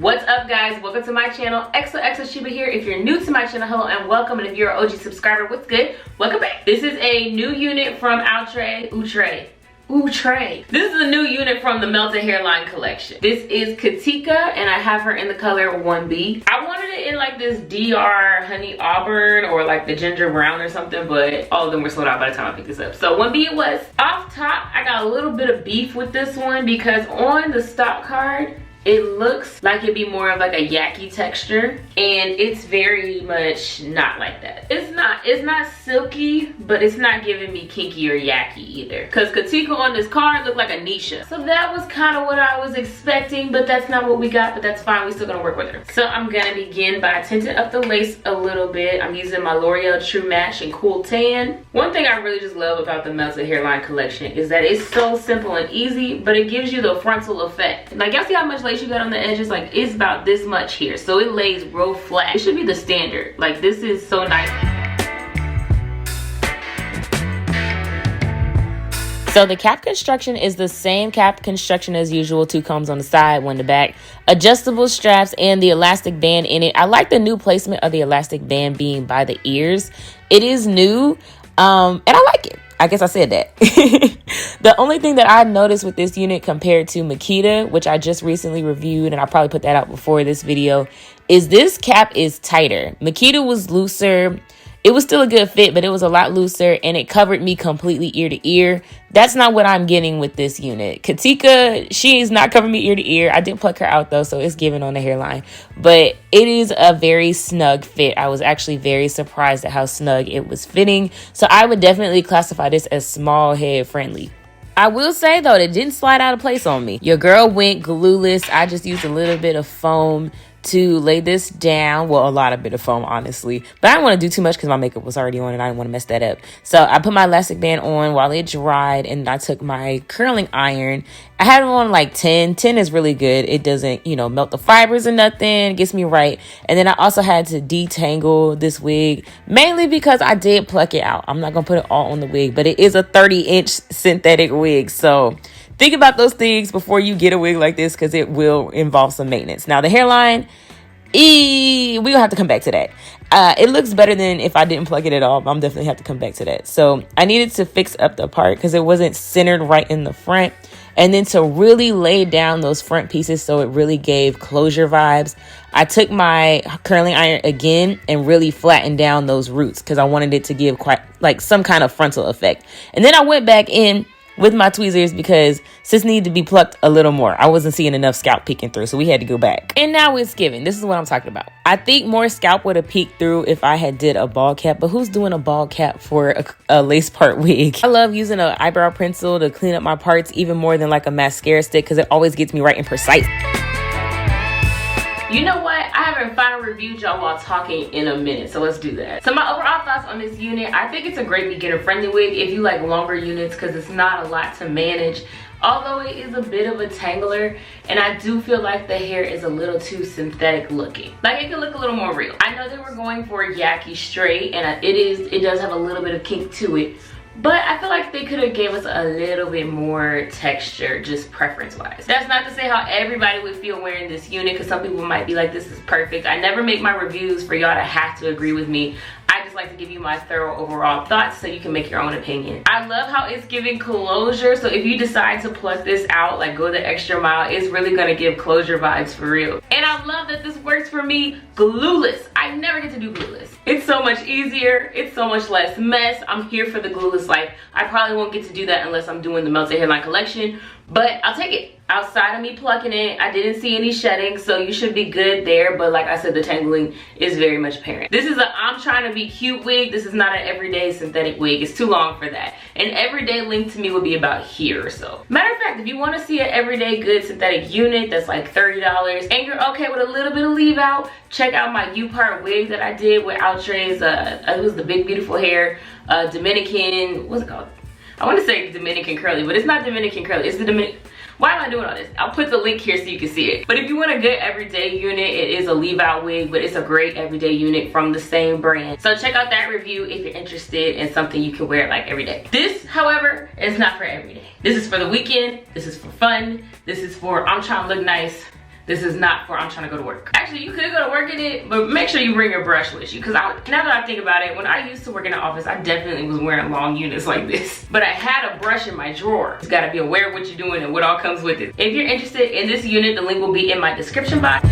What's up, guys? Welcome to my channel. XOXO Sheba here. If you're new to my channel, hello and welcome. And if you're an OG subscriber, what's good? Welcome back. This is a new unit from Outre. This is a new unit from the Melted Hairline collection. This is Katika, and I have her in the color 1B. I wanted it in like this DR honey auburn or like the ginger brown or something, but all of them were sold out by the time I picked this up. So 1B it was. Off top, I got a little bit of beef with this one because on the stock card, it looks like it'd be more of like a yaki texture, and it's very much not like that. It's not silky, but it's not giving me kinky or yaki either. Cause Katika on this card looked like a Nisha. So that was kind of what I was expecting, but that's not what we got, but that's fine. We still gonna work with her. So I'm gonna begin by tinting up the lace a little bit. I'm using my L'Oreal True Match in Cool Tan. One thing I really just love about the Melted Hairline collection is that it's so simple and easy, but it gives you the frontal effect. Like, y'all see how much lace you got on the edges? Like, it's about this much here, so it lays real flat. It should be the standard. Like, this is so nice. So the cap construction is the same cap construction as usual. 2 combs on the side, 1 in the back, adjustable straps, and the elastic band in it. I like the new placement of the elastic band being by the ears. It is new, and I like it. I guess I said that. The only thing that I noticed with this unit compared to Makita, which I just recently reviewed, and I probably put that out before this video, is this cap is tighter. Makita was looser. It was still a good fit, but it was a lot looser, and it covered me completely ear to ear. That's not what I'm getting with this unit. Katika, she is not covering me ear to ear. I did pluck her out though, so it's giving on the hairline. But it is a very snug fit. I was actually very surprised at how snug it was fitting. So I would definitely classify this as small head friendly. I will say though, it didn't slide out of place on me. Your girl went glueless. I just used a little bit of foam to lay this down. Well, a lot of bit of foam, honestly, but I didn't want to do too much because my makeup was already on and I didn't want to mess that up. So I put my elastic band on while it dried, and I took my curling iron. I had it on like 10 is really good. It doesn't, you know, melt the fibers or nothing. It gets me right. And then I also had to detangle this wig, mainly because I did pluck it out. I'm not gonna put it all on the wig, but it is a 30-inch synthetic wig, so think about those things before you get a wig like this, because it will involve some maintenance. Now the hairline, we're gonna have to come back to that. It looks better than if I didn't plug it at all, but I'm definitely have to come back to that. So I needed to fix up the part because it wasn't centered right in the front, and then to really lay down those front pieces so it really gave closure vibes, I took my curling iron again and really flattened down those roots because I wanted it to give quite like some kind of frontal effect. And then I went back in with my tweezers because sis needed to be plucked a little more. I wasn't seeing enough scalp peeking through, so we had to go back. And now it's giving. This is what I'm talking about. I think more scalp would have peeked through if I had did a ball cap, but who's doing a ball cap for a lace part wig? I love using an eyebrow pencil to clean up my parts even more than like a mascara stick because it always gets me right and precise. You know what? I haven't final reviewed y'all while talking in a minute, so let's do that. So my overall thoughts on this unit, I think it's a great beginner friendly wig if you like longer units because it's not a lot to manage. Although it is a bit of a tangler, and I do feel like the hair is a little too synthetic looking. Like, it could look a little more real. I know they were going for yaki straight, and it does have a little bit of kink to it. But I feel like they could have gave us a little bit more texture, just preference-wise. That's not to say how everybody would feel wearing this unit, because some people might be like, this is perfect. I never make my reviews for y'all to have to agree with me. I just like to give you my thorough overall thoughts so you can make your own opinion. I love how it's giving closure, so if you decide to pluck this out, like go the extra mile, it's really gonna give closure vibes for real. And I love that this works for me glueless. I never get to do glueless. It's so much easier, it's so much less mess. I'm here for the glueless life. I probably won't get to do that unless I'm doing the Melted Hairline collection, but I'll take it. Outside of me plucking it, I didn't see any shedding, so you should be good there. But like I said, the tangling is very much apparent. This is a I'm trying to be cute wig. This is not an everyday synthetic wig. It's too long for that. An everyday length to me would be about here or so. Matter of fact, if you want to see an everyday good synthetic unit that's like $30 and you're okay with a little bit of leave out, check out my U-part wig that I did with Outre's, it was the Big Beautiful Hair, Dominican, what's it called? I want to say Dominican curly, but it's not Dominican curly, it's the Dominican. Why am I doing all this? I'll put the link here so you can see it. But if you want a good everyday unit, it is a leave out wig, but it's a great everyday unit from the same brand. So check out that review if you're interested in something you can wear like every day. This, however, is not for every day. This is for the weekend. This is for fun. This is for I'm trying to look nice. This is not for I'm trying to go to work. Actually, you could go to work in it, but make sure you bring your brush with you. Because now that I think about it, when I used to work in the office, I definitely was wearing long units like this. But I had a brush in my drawer. You gotta be aware of what you're doing and what all comes with it. If you're interested in this unit, the link will be in my description box.